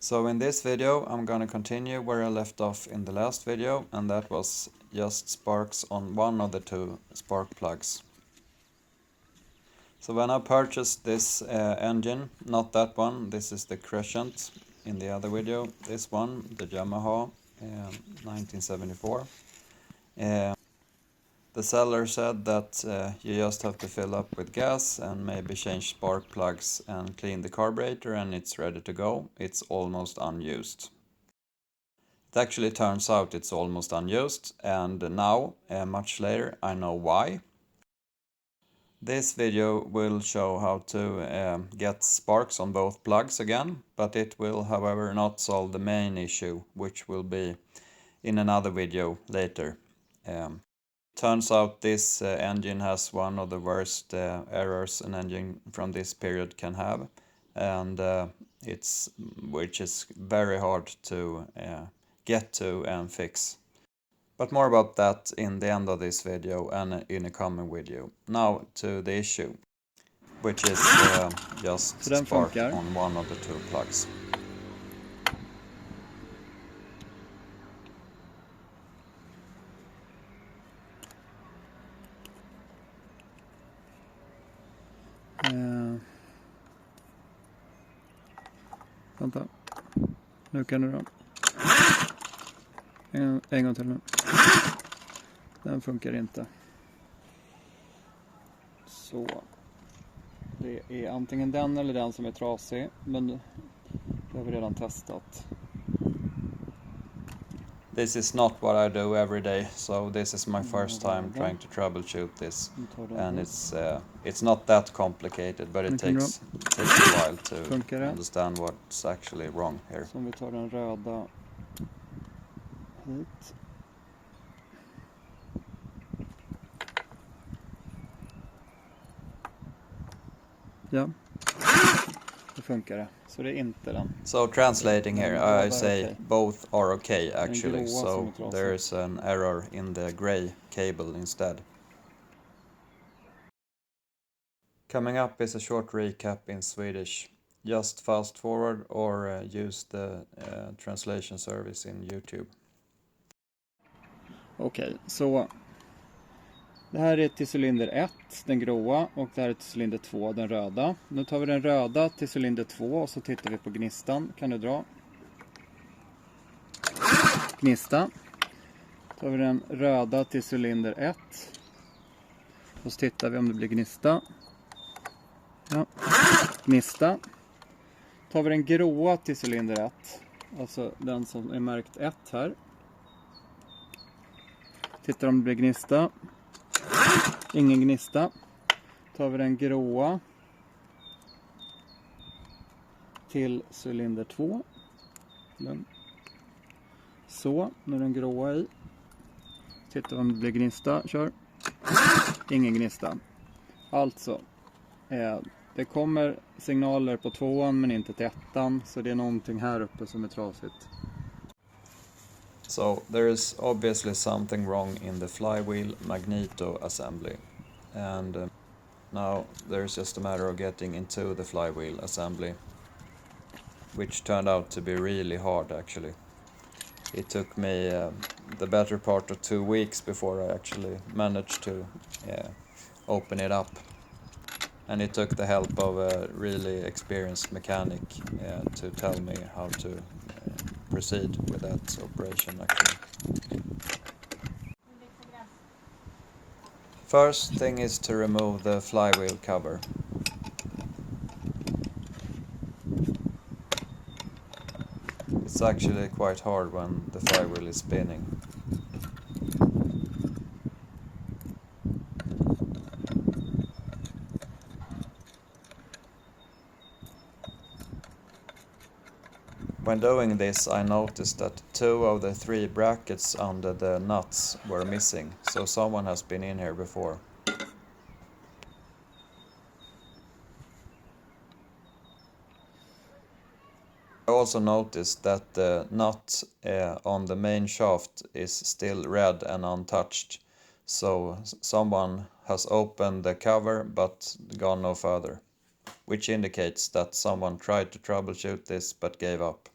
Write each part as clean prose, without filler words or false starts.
So in this video I'm gonna continue where I left off in the last video, and that was just sparks on one of the two spark plugs. So when I purchased this engine, not that one, this is the Crescent in the other video, this one, the Yamaha 1974. The seller said that you just have to fill up with gas and maybe change spark plugs and clean the carburetor and it's ready to go. It's almost unused. It actually turns out it's almost unused, and now, much later, I know why. This video will show how to get sparks on both plugs again, but it will, however, not solve the main issue, which will be in another video later. Turns out this engine has one of the worst errors an engine from this period can have, and which is very hard to get to and fix. But more about that in the end of this video and in a coming video. Now to the issue, which is just spark on one of the two plugs. Vänta. Nu kan du då. En gång till nu. Den funkar inte. Så. Det är antingen den eller den som är trasig. Men det har vi redan testat. This is not what I do every day, so this is my first time trying to troubleshoot this, and it's not that complicated, but it takes a while to understand what's actually wrong here. Så om vi tar den röda hit. Ja. Det funkar det. Så det är inte den. So translating here, I say both are okay actually, so there is an error in the gray cable instead. Coming up is a short recap in Swedish. Just fast forward or use the translation service in YouTube. Okej, så det här är till cylinder 1, den gråa, och det här är till cylinder 2, den röda. Nu tar vi den röda till cylinder 2 och så tittar vi på gnistan. Kan du dra? Gnista. Tar vi den röda till cylinder 1. Och så tittar vi om det blir gnista. Ja. Gnista. Tar vi den gråa till cylinder 1. Alltså den som är märkt 1 här. Tittar om det blir gnista. Ingen gnista. Tar vi den gråa till cylinder 2. Så, nu är den gråa i. Tittar om det blir gnista. Kör. Ingen gnista. Alltså, det kommer signaler på 2:an men inte till 1:an. Så det är någonting här uppe som är trasigt. So there is obviously something wrong in the flywheel magneto assembly, and now there's just a matter of getting into the flywheel assembly, which turned out to be really hard actually. It took me the better part of 2 weeks before I actually managed to open it up, and it took the help of a really experienced mechanic to tell me how to proceed with that operation actually. First thing is to remove the flywheel cover. It's actually quite hard when the flywheel is spinning. When doing this, I noticed that 2 of the 3 brackets under the nuts were missing, so someone has been in here before. I also noticed that the nut on the main shaft is still red and untouched, so someone has opened the cover but gone no further, which indicates that someone tried to troubleshoot this but gave up.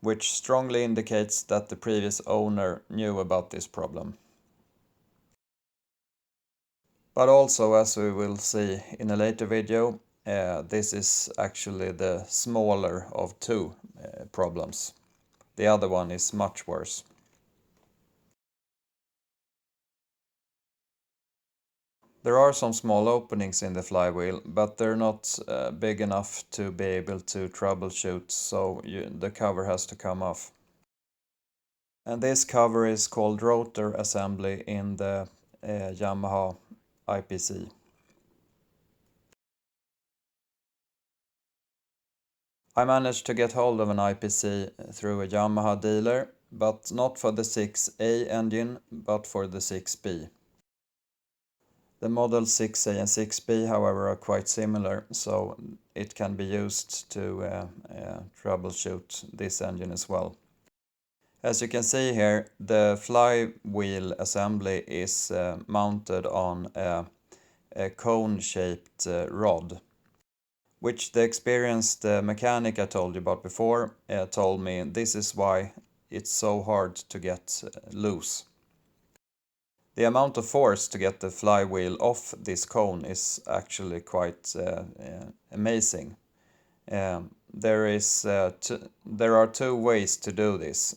which strongly indicates that the previous owner knew about this problem. But also, as we will see in a later video, this is actually the smaller of two problems. The other one is much worse. There are some small openings in the flywheel, but they're not big enough to be able to troubleshoot, so the cover has to come off. And this cover is called rotor assembly in the Yamaha IPC. I managed to get hold of an IPC through a Yamaha dealer, but not for the 6A engine, but for the 6B. The model 6A and 6B, however, are quite similar, so it can be used to troubleshoot this engine as well. As you can see here, the flywheel assembly is mounted on a cone-shaped rod, which the experienced mechanic I told you about before told me this is why it's so hard to get loose. The amount of force to get the flywheel off this cone is actually quite amazing. There are two ways to do this.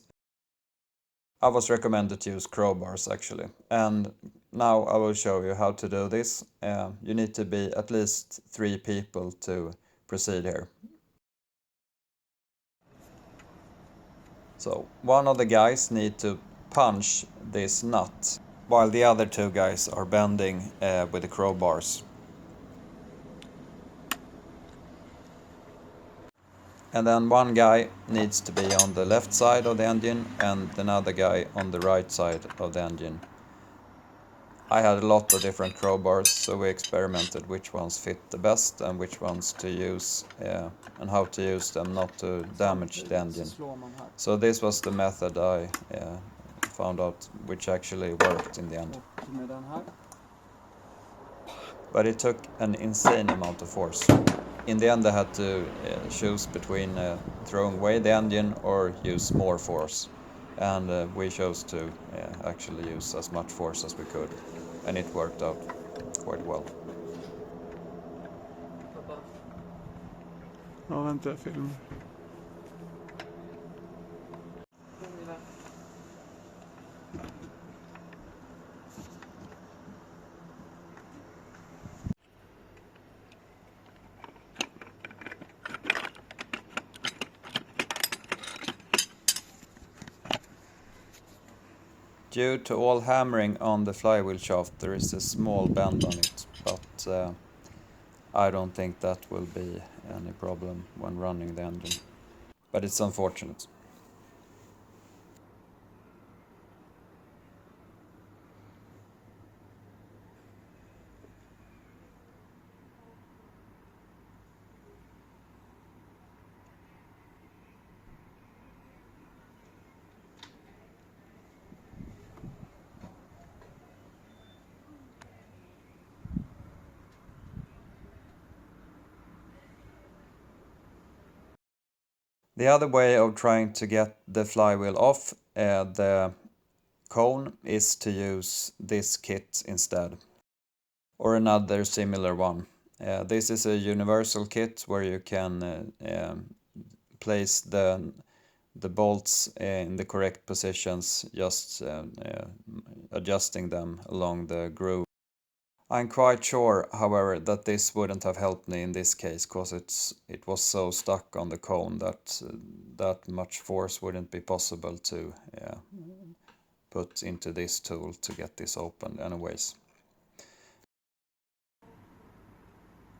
I was recommended to use crowbars actually, and now I will show you how to do this. You need to be at least 3 people to proceed here. So one of the guys need to punch this nut, while the other 2 guys are bending with the crowbars. And then one guy needs to be on the left side of the engine and another guy on the right side of the engine. I had a lot of different crowbars, so we experimented which ones fit the best and which ones to use and how to use them not to damage the engine. So this was the method I found out which actually worked in the end. But it took an insane amount of force. In the end I had to choose between throwing away the engine or use more force. And we chose to actually use as much force as we could. And it worked out quite well. Ja, vänta, jag filmar. Due to all hammering on the flywheel shaft, there is a small bend on it, but I don't think that will be any problem when running the engine. But it's unfortunate. The other way of trying to get the flywheel off the cone is to use this kit instead, or another similar one. This is a universal kit where you can place the bolts in the correct positions, just adjusting them along the groove. I'm quite sure, however, that this wouldn't have helped me in this case, because it was so stuck on the cone that that much force wouldn't be possible to put into this tool to get this opened anyways.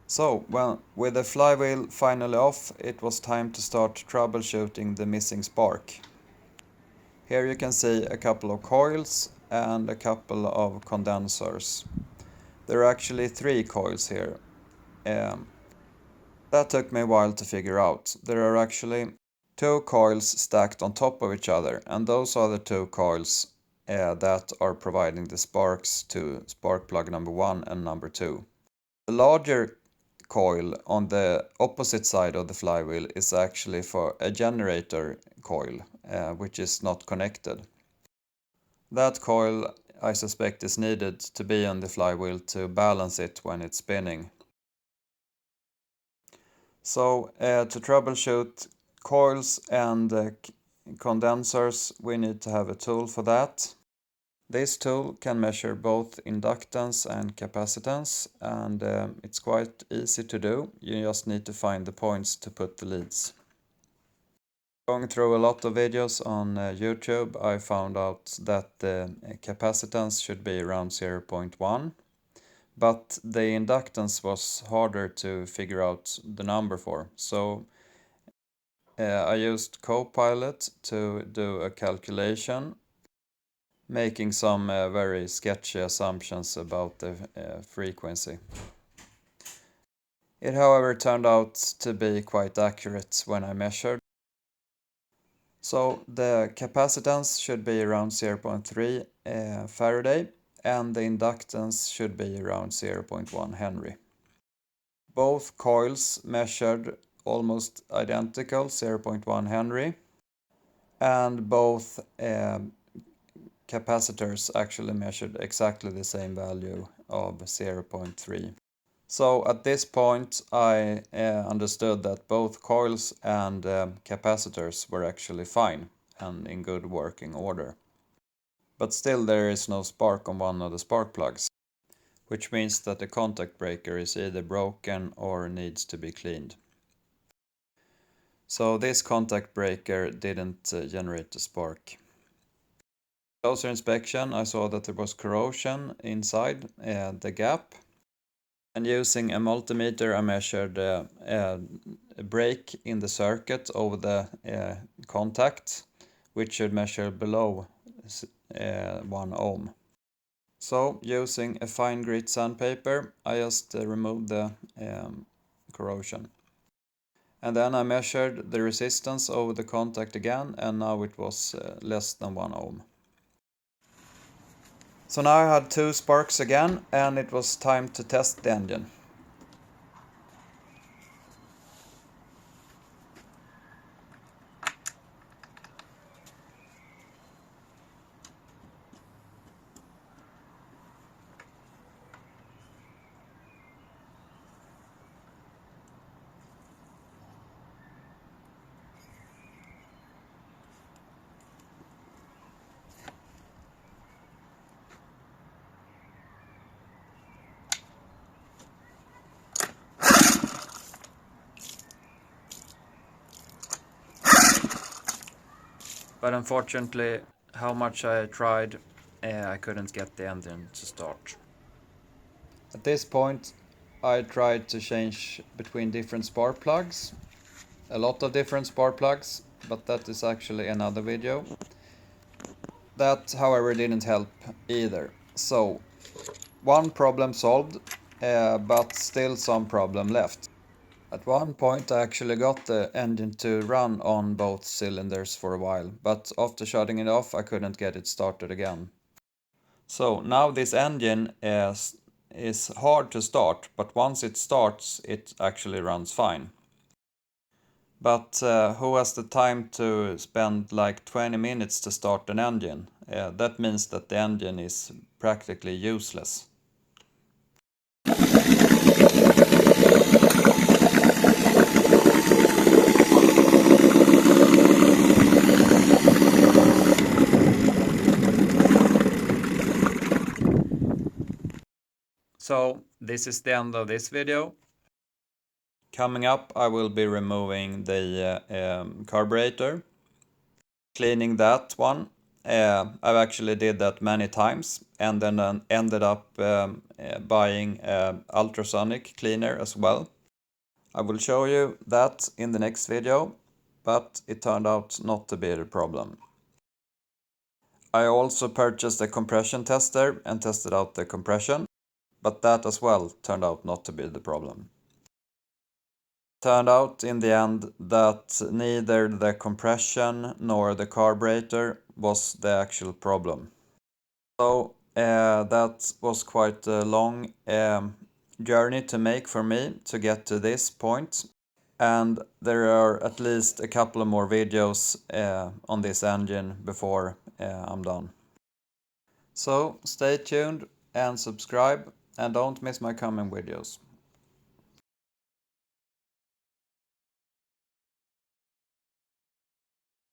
So, well, with the flywheel finally off, it was time to start troubleshooting the missing spark. Here you can see a couple of coils and a couple of condensers. There are actually 3 coils here. That took me a while to figure out. There are actually 2 coils stacked on top of each other, and those are the 2 coils that are providing the sparks to spark plug number 1 and number 2. The larger coil on the opposite side of the flywheel is actually for a generator coil, which is not connected. That coil, I suspect, is needed to be on the flywheel to balance it when it's spinning. So to troubleshoot coils and condensers, we need to have a tool for that. This tool can measure both inductance and capacitance, and it's quite easy to do. You just need to find the points to put the leads. Going through a lot of videos on YouTube, I found out that the capacitance should be around 0.1, but the inductance was harder to figure out the number for. So I used Copilot to do a calculation, making some very sketchy assumptions about the frequency. It, however, turned out to be quite accurate when I measured. So the capacitance should be around 0.3 Faraday, and the inductance should be around 0.1 Henry. Both coils measured almost identical, 0.1 Henry, and both capacitors actually measured exactly the same value of 0.3. So at this point I understood that both coils and capacitors were actually fine and in good working order. But still there is no spark on one of the spark plugs, which means that the contact breaker is either broken or needs to be cleaned. So this contact breaker didn't generate a spark. Closer inspection, I saw that there was corrosion inside the gap. And using a multimeter, I measured a break in the circuit over the contact, which should measure below 1 ohm. So using a fine grit sandpaper, I just removed the corrosion. And then I measured the resistance over the contact again, and now it was less than 1 ohm. So now I had 2 sparks again, and it was time to test the engine. But unfortunately, how much I tried, I couldn't get the engine to start. At this point, I tried to change between different spark plugs. A lot of different spark plugs, but that is actually another video. That, however, didn't help either. So, one problem solved, but still some problem left. At one point I actually got the engine to run on both cylinders for a while, but after shutting it off I couldn't get it started again. So now this engine is hard to start, but once it starts it actually runs fine. But who has the time to spend like 20 minutes to start an engine? That means that the engine is practically useless. So this is the end of this video. Coming up I will be removing the carburetor, cleaning that one. I've actually did that many times and then ended up buying ultrasonic cleaner as well. I will show you that in the next video, but it turned out not to be the problem. I also purchased a compression tester and tested out the compression, but that as well turned out not to be the problem. Turned out in the end that neither the compression nor the carburetor was the actual problem. So that was quite a long journey to make for me to get to this point. And there are at least a couple of more videos on this engine before I'm done. So stay tuned and subscribe, and don't miss my coming videos.